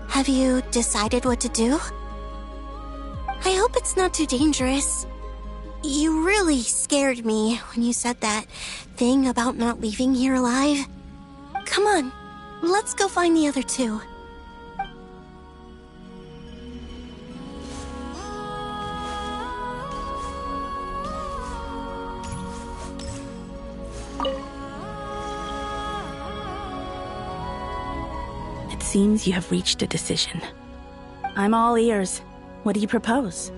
Have you decided what to do? I hope it's not too dangerous. You really scared me when you said that thing about not leaving here alive. Come on, let's go find the other two. It seems you have reached a decision. I'm all ears. What do you propose?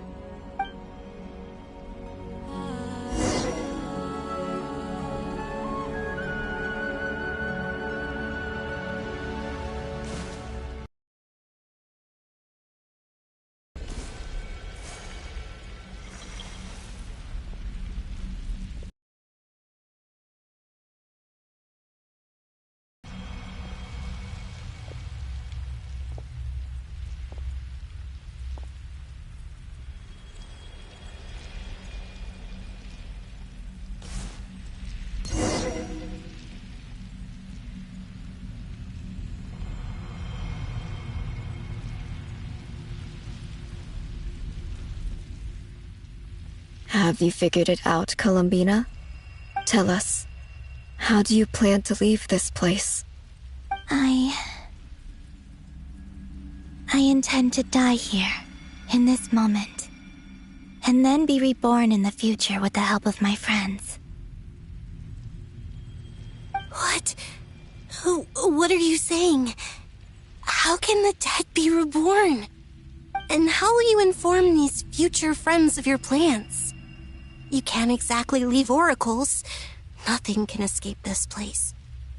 Have you figured it out, Columbina? Tell us, how do you plan to leave this place? I intend to die here, in this moment, and then be reborn in the future with the help of my friends. What? What are you saying? How can the dead be reborn? And how will you inform these future friends of your plans? You can't exactly leave oracles. Nothing can escape this place.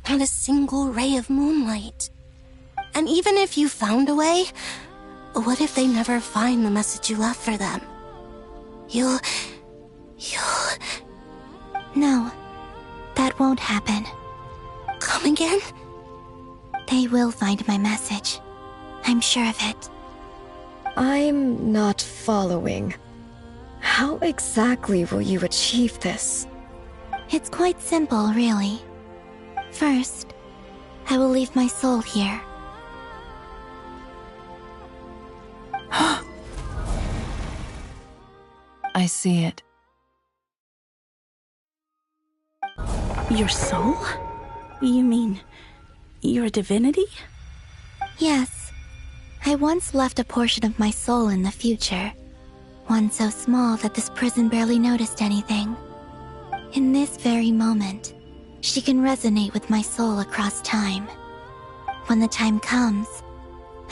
Not a single ray of moonlight. And even if you found a way, what if they never find the message you left for them? You'll... No, that won't happen. Come again? They will find my message. I'm sure of it. I'm not following. How exactly will you achieve this? It's quite simple, really. First, I will leave my soul here. I see it. Your soul? You mean you're a divinity? Yes. I once left a portion of my soul in the future. One so small that this prison barely noticed anything. In this very moment, she can resonate with my soul across time. When the time comes,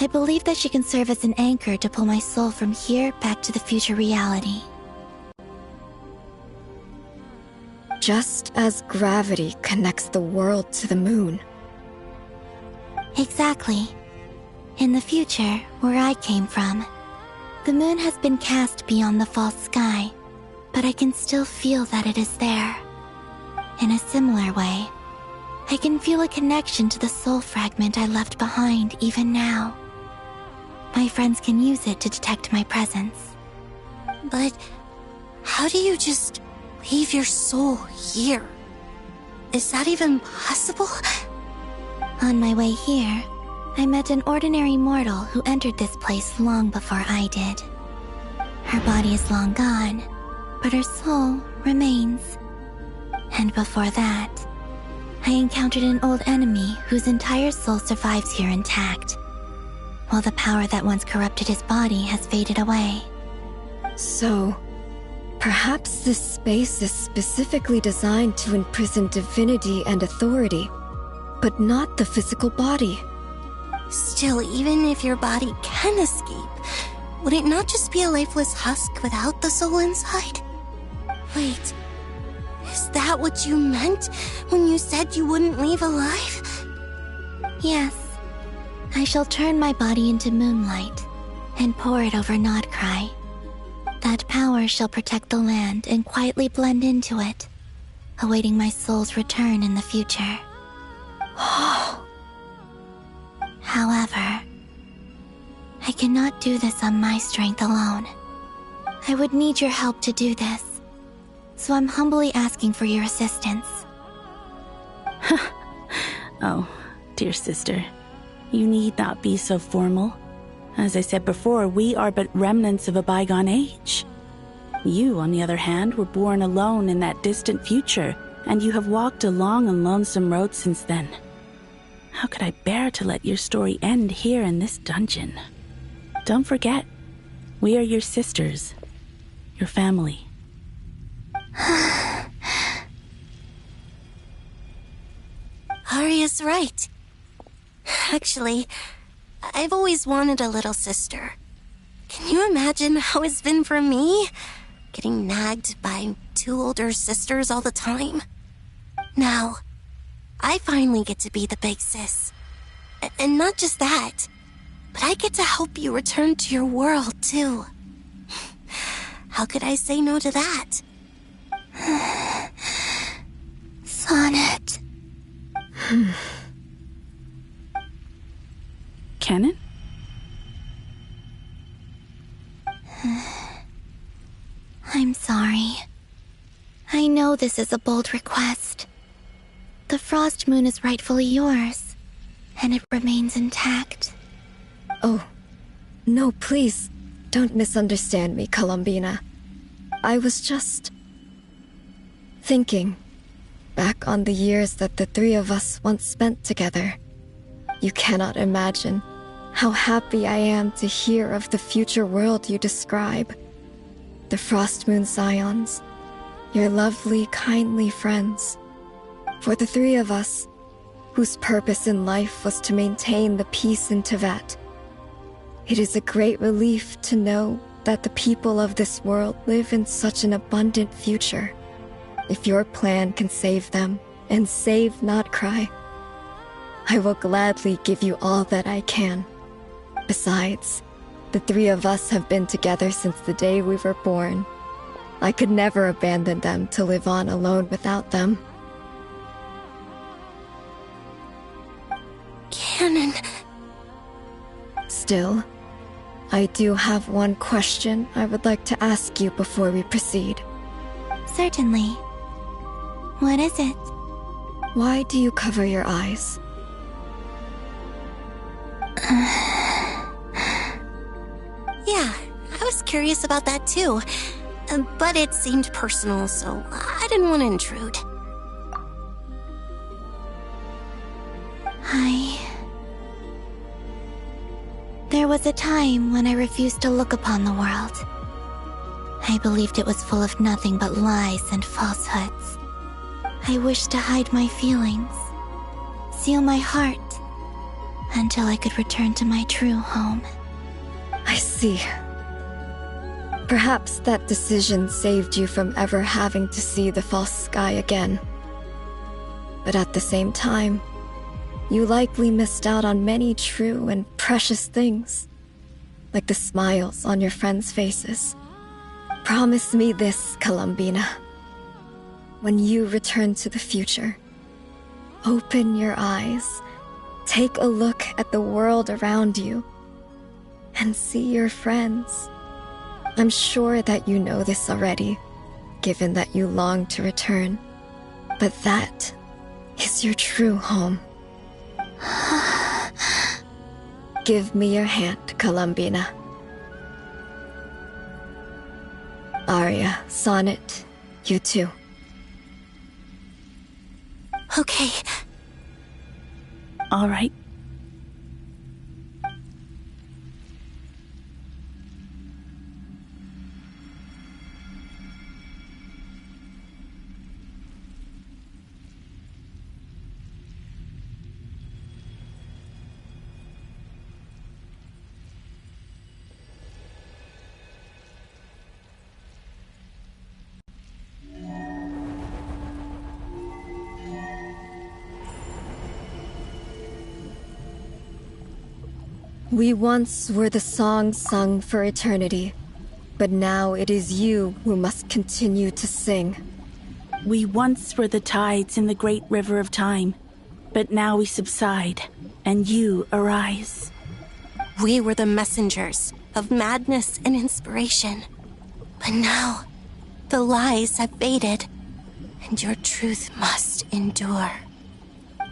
I believe that she can serve as an anchor to pull my soul from here back to the future reality. Just as gravity connects the world to the moon. Exactly. In the future, where I came from, the moon has been cast beyond the false sky, but I can still feel that it is there. In a similar way, I can feel a connection to the soul fragment I left behind even now. My friends can use it to detect my presence. But how do you just leave your soul here? Is that even possible? On my way here, I met an ordinary mortal who entered this place long before I did. Her body is long gone, but her soul remains. And before that, I encountered an old enemy whose entire soul survives here intact, while the power that once corrupted his body has faded away. So, perhaps this space is specifically designed to imprison divinity and authority, but not the physical body. Still, even if your body can escape, would it not just be a lifeless husk without the soul inside? Wait, is that what you meant when you said you wouldn't leave alive? Yes, I shall turn my body into moonlight and pour it over Nodcry. That power shall protect the land and quietly blend into it, awaiting my soul's return in the future. However, I cannot do this on my strength alone. I would need your help to do this, so I'm humbly asking for your assistance. Oh, dear sister, You need not be so formal. As I said before, we are but remnants of a bygone age. You, on the other hand, were born alone in that distant future, and you have walked a long and lonesome road since then. How could I bear to let your story end here in this dungeon? Don't forget, we are your sisters, your family. Arya's right. Actually, I've always wanted a little sister. Can you imagine how it's been for me? Getting nagged by 2 older sisters all the time. Now, I finally get to be the big sis. And not just that, but I get to help you return to your world, too. How could I say no to that? Sonnet. Kennen? I'm sorry. I know this is a bold request. The Frost Moon is rightfully yours, and it remains intact. Oh, no, please, don't misunderstand me, Columbina. I was just thinking back on the years that the 3 of us once spent together. You cannot imagine how happy I am to hear of the future world you describe. The Frost Moon Scions, your lovely, kindly friends. For the 3 of us, whose purpose in life was to maintain the peace in Teyvat, it is a great relief to know that the people of this world live in such an abundant future. If your plan can save them, and save not cry, I will gladly give you all that I can. Besides, the 3 of us have been together since the day we were born. I could never abandon them to live on alone without them. Canon. Still, I do have one question I would like to ask you before we proceed. Certainly. What is it? Why do you cover your eyes? Yeah, I was curious about that too. But it seemed personal, so I didn't want to intrude. There was a time when I refused to look upon the world. I believed it was full of nothing but lies and falsehoods. I wished to hide my feelings, seal my heart, until I could return to my true home. I see. Perhaps that decision saved you from ever having to see the false sky again. But at the same time, you likely missed out on many true and precious things, like the smiles on your friends' faces. Promise me this, Columbina. When you return to the future, open your eyes, take a look at the world around you, and see your friends. I'm sure that you know this already, given that you long to return. But that is your true home. Give me your hand, Columbina. Arya, Sonnet, you too. Okay. All right. We once were the song sung for eternity, but now it is you who must continue to sing. We once were the tides in the great river of time, but now we subside, and you arise. We were the messengers of madness and inspiration. But now, the lies have faded, and your truth must endure.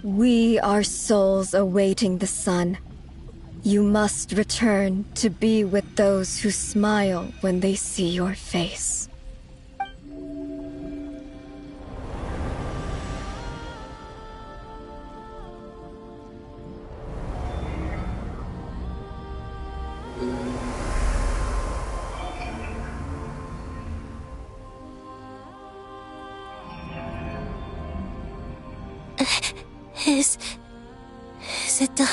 We are souls awaiting the sun, You must return to be with those who smile when they see your face. Is it done?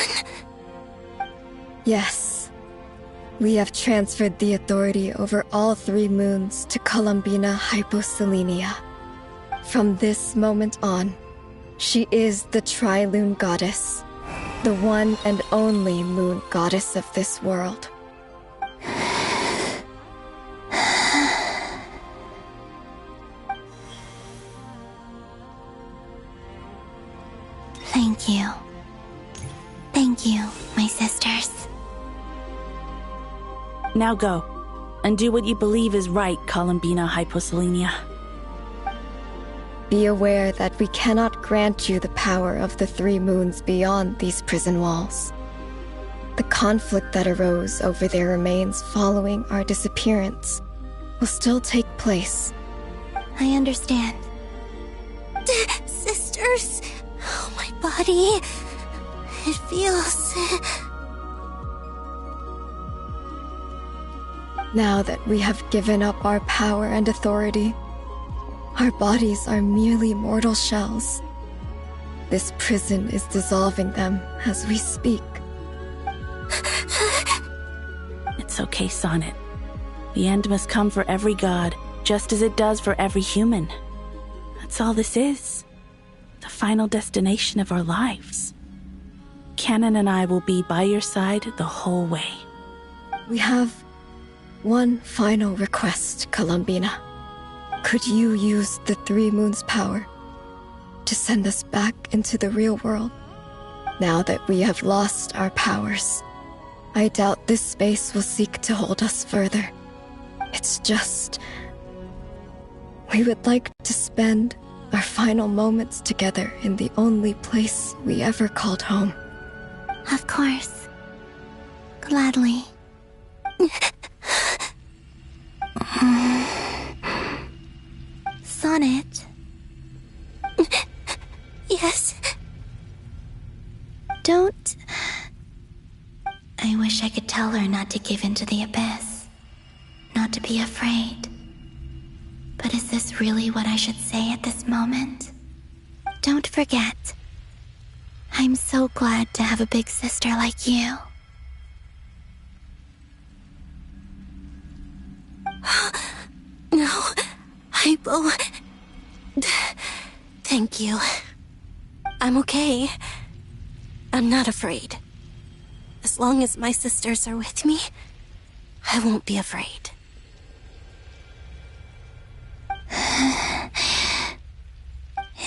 Yes. We have transferred the authority over all 3 moons to Columbina Hyposelenia. From this moment on, she is the Tri-Lune Goddess, the one and only moon goddess of this world. Thank you. Thank you, my sisters. Now go, and do what you believe is right, Columbina Hyposelenia. Be aware that we cannot grant you the power of the 3 moons beyond these prison walls. The conflict that arose over their remains following our disappearance will still take place. I understand. Sisters, oh, my body. It feels... Now that we have given up our power and authority, our bodies are merely mortal shells. This prison is dissolving them as we speak. It's okay, Sonnet. The end must come for every god, just as it does for every human. That's all this is. The final destination of our lives. Canon and I will be by your side the whole way. We have one final request, Columbina. Could you use the 3 moons' power to send us back into the real world? Now that we have lost our powers, I doubt this space will seek to hold us further. It's just... we would like to spend our final moments together in the only place we ever called home. Of course. Gladly. Sonnet. Yes? Don't... I wish I could tell her not to give in to the abyss. Not to be afraid. But is this really what I should say at this moment? Don't forget. I'm so glad to have a big sister like you. No, Hypo. Thank you. I'm okay. I'm not afraid. As long as my sisters are with me, I won't be afraid.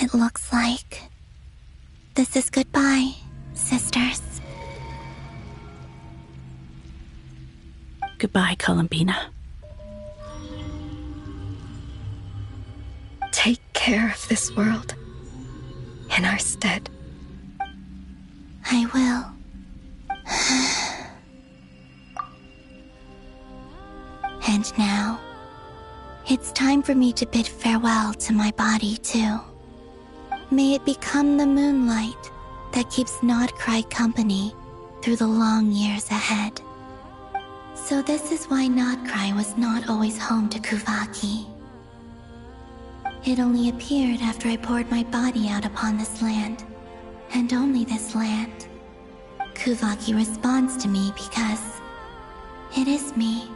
It looks like this is goodbye, sisters. Goodbye, Columbina. Take care of this world in our stead. I will. And now, it's time for me to bid farewell to my body, too. May it become the moonlight that keeps Nodcry company through the long years ahead. So this is why Nodcry was not always home to Kuvaki. It only appeared after I poured my body out upon this land, and only this land. Kuvaki responds to me because it is me,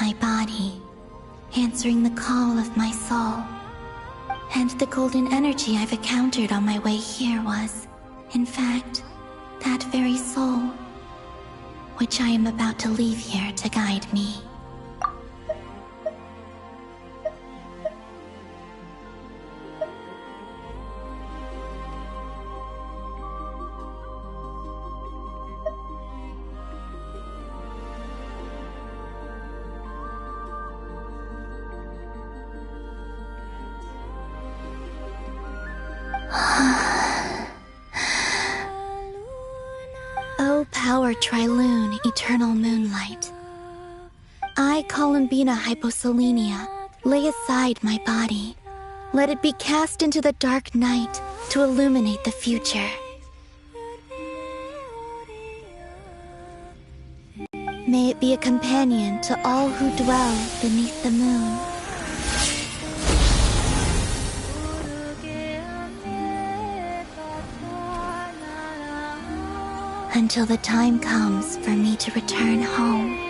my body, answering the call of my soul. And the golden energy I've encountered on my way here was, in fact, that very soul, which I am about to leave here to guide me. power Trilune, eternal moonlight. I, Columbina Hyposelenia, lay aside my body. Let it be cast into the dark night to illuminate the future. May it be a companion to all who dwell beneath the moon. Until the time comes for me to return home.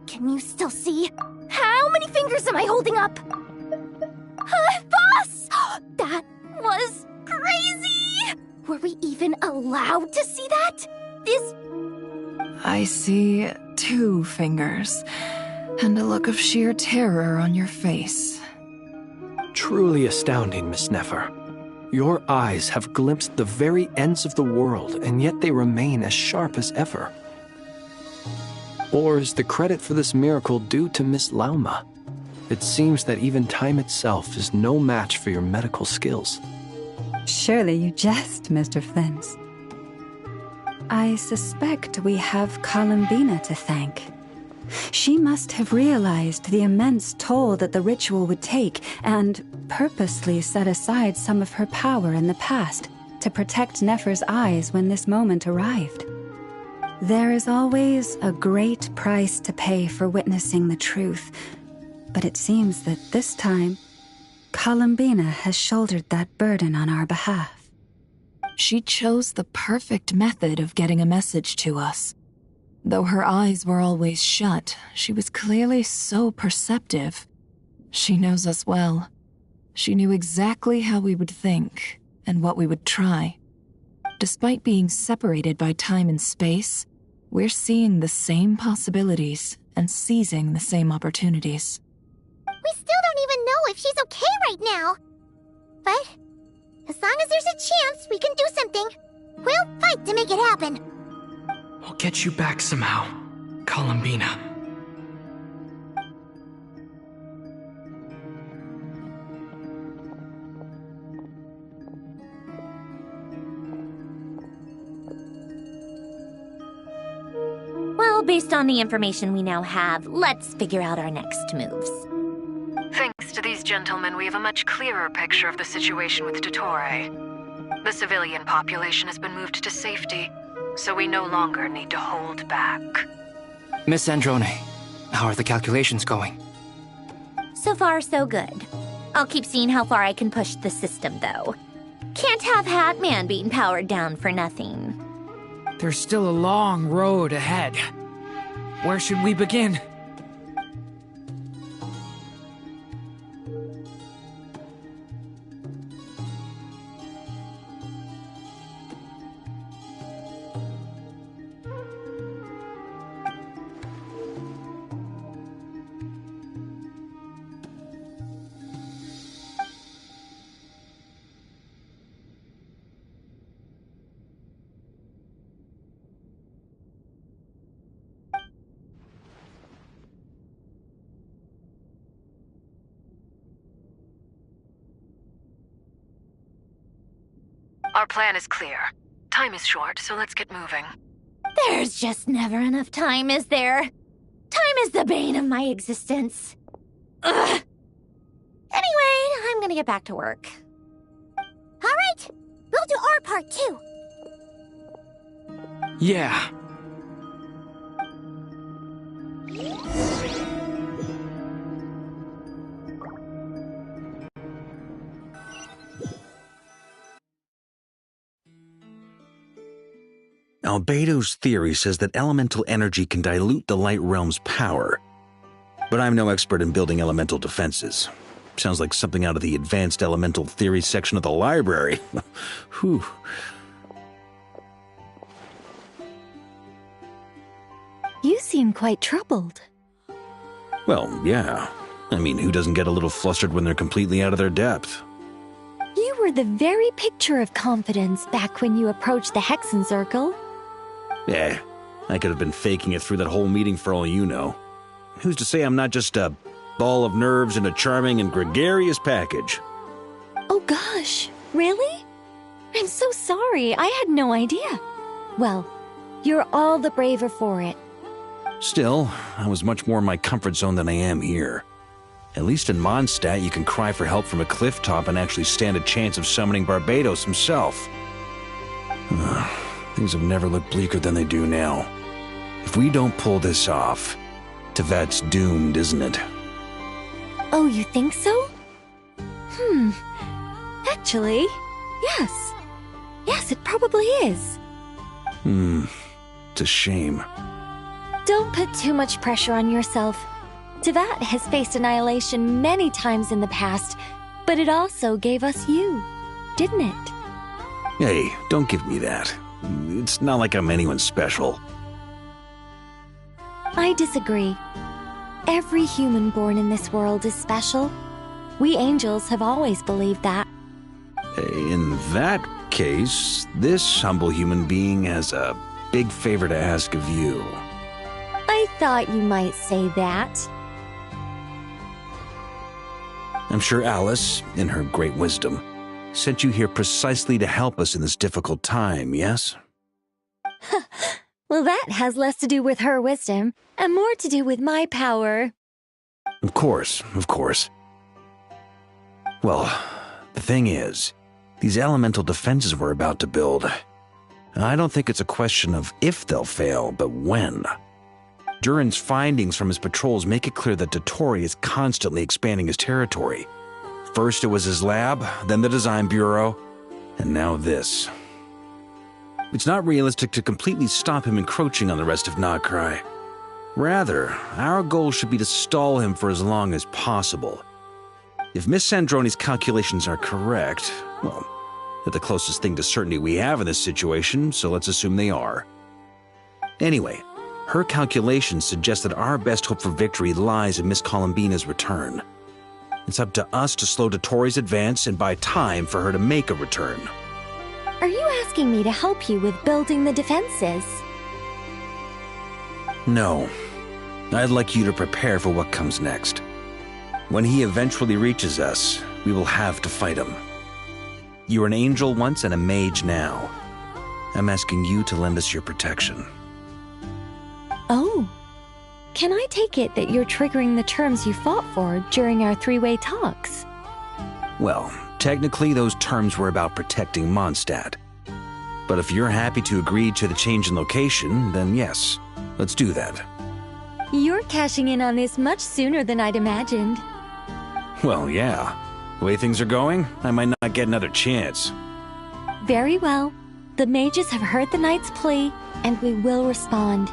Can you still see? How many fingers am I holding up? Boss! That was crazy! Were we even allowed to see that? I see 2 fingers, and a look of sheer terror on your face. Truly astounding, Miss Nefer. Your eyes have glimpsed the very ends of the world, and yet they remain as sharp as ever. Or is the credit for this miracle due to Miss Lauma? It seems that even time itself is no match for your medical skills. Surely you jest, Mr. Flint. I suspect we have Columbina to thank. She must have realized the immense toll that the ritual would take and purposely set aside some of her power in the past to protect Nefer's eyes when this moment arrived. There is always a great price to pay for witnessing the truth, but it seems that this time, Columbina has shouldered that burden on our behalf. She chose the perfect method of getting a message to us. Though her eyes were always shut, she was clearly so perceptive. She knows us well. She knew exactly how we would think and what we would try. Despite being separated by time and space, we're seeing the same possibilities and seizing the same opportunities. We still don't even know if she's okay right now. But as long as there's a chance we can do something, we'll fight to make it happen. We'll get you back somehow, Columbina. Well, based on the information we now have, let's figure out our next moves. Thanks to these gentlemen, we have a much clearer picture of the situation with Dottore. The civilian population has been moved to safety, so we no longer need to hold back. Miss Androne, how are the calculations going? So far, so good. I'll keep seeing how far I can push the system, though. Can't have Hatman being powered down for nothing. There's still a long road ahead. Where should we begin? Our plan is clear. Time is short, so let's get moving. There's just never enough time, is there? Time is the bane of my existence. Ugh. Anyway, I'm gonna get back to work. Alright, we'll do our part too. Yeah. Albedo's theory says that elemental energy can dilute the light realm's power. But I'm no expert in building elemental defenses. Sounds like something out of the advanced elemental theory section of the library. Whew. You seem quite troubled. Well, yeah. I mean, who doesn't get a little flustered when they're completely out of their depth? You were the very picture of confidence back when you approached the Hexen Circle. Eh, I could have been faking it through that whole meeting for all you know. Who's to say I'm not just a ball of nerves in a charming and gregarious package? Oh gosh, really? I'm so sorry, I had no idea. Well, you're all the braver for it. Still, I was much more in my comfort zone than I am here. At least in Mondstadt, you can cry for help from a cliff top and actually stand a chance of summoning Barbados himself. Things have never looked bleaker than they do now. If we don't pull this off, Tevat's doomed, isn't it? Oh, you think so? Actually, yes. Yes, it probably is. It's a shame. Don't put too much pressure on yourself. Tevat has faced annihilation many times in the past, but it also gave us you, didn't it? Hey, don't give me that. It's not like I'm anyone special. I disagree. Every human born in this world is special. We angels have always believed that. In that case, this humble human being has a big favor to ask of you. I thought you might say that. I'm sure Alice, in her great wisdom, sent you here precisely to help us in this difficult time, yes? Well, that has less to do with her wisdom, and more to do with my power. Of course, of course. Well, the thing is, these elemental defenses we're about to build, I don't think it's a question of if they'll fail, but when. Durin's findings from his patrols make it clear that Dottore is constantly expanding his territory. First it was his lab, then the design bureau, and now this. It's not realistic to completely stop him encroaching on the rest of Nagrai. Rather, our goal should be to stall him for as long as possible. If Miss Sandroni's calculations are correct, well, they're the closest thing to certainty we have in this situation, so let's assume they are. Anyway, her calculations suggest that our best hope for victory lies in Miss Columbina's return. It's up to us to slow Dottore's advance and buy time for her to make a return. Are you asking me to help you with building the defenses? No. I'd like you to prepare for what comes next. When he eventually reaches us, we will have to fight him. You were an angel once and a mage now. I'm asking you to lend us your protection. Oh. Can I take it that you're triggering the terms you fought for during our three-way talks? Well, technically those terms were about protecting Mondstadt. But if you're happy to agree to the change in location, then yes, let's do that. You're cashing in on this much sooner than I'd imagined. Well, yeah. The way things are going, I might not get another chance. Very well. The mages have heard the knight's plea, and we will respond.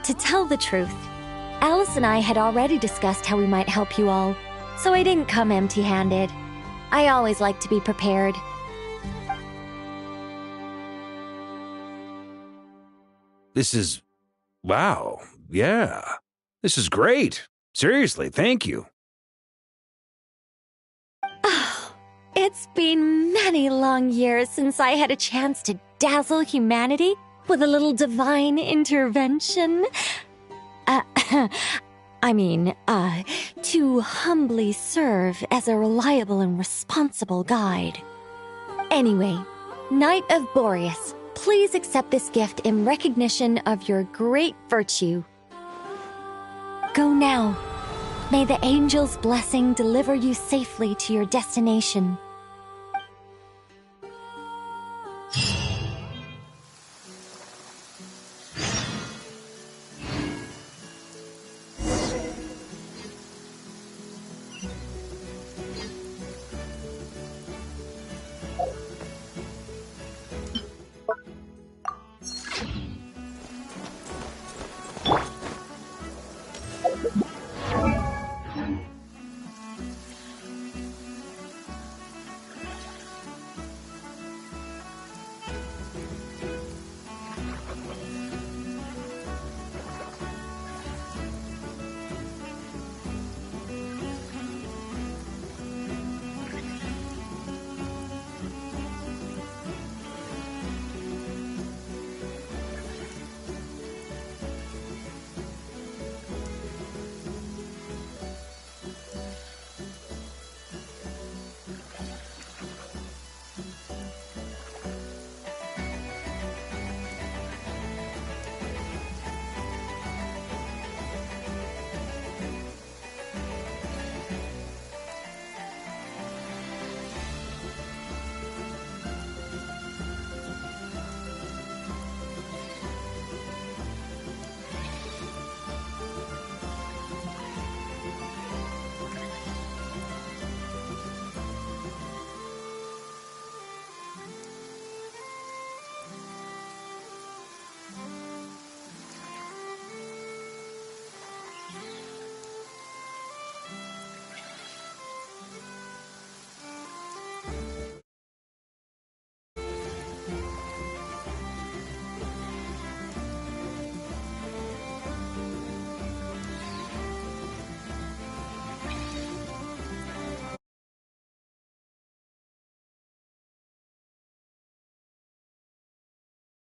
To tell the truth, Alice and I had already discussed how we might help you all, so I didn't come empty-handed. I always like to be prepared. This is... wow. Yeah. This is great. Seriously, thank you. It's been many long years since I had a chance to dazzle humanity with a little divine intervention. To humbly serve as a reliable and responsible guide. Anyway, Knight of Boreas, please accept this gift in recognition of your great virtue. Go now. May the angel's blessing deliver you safely to your destination.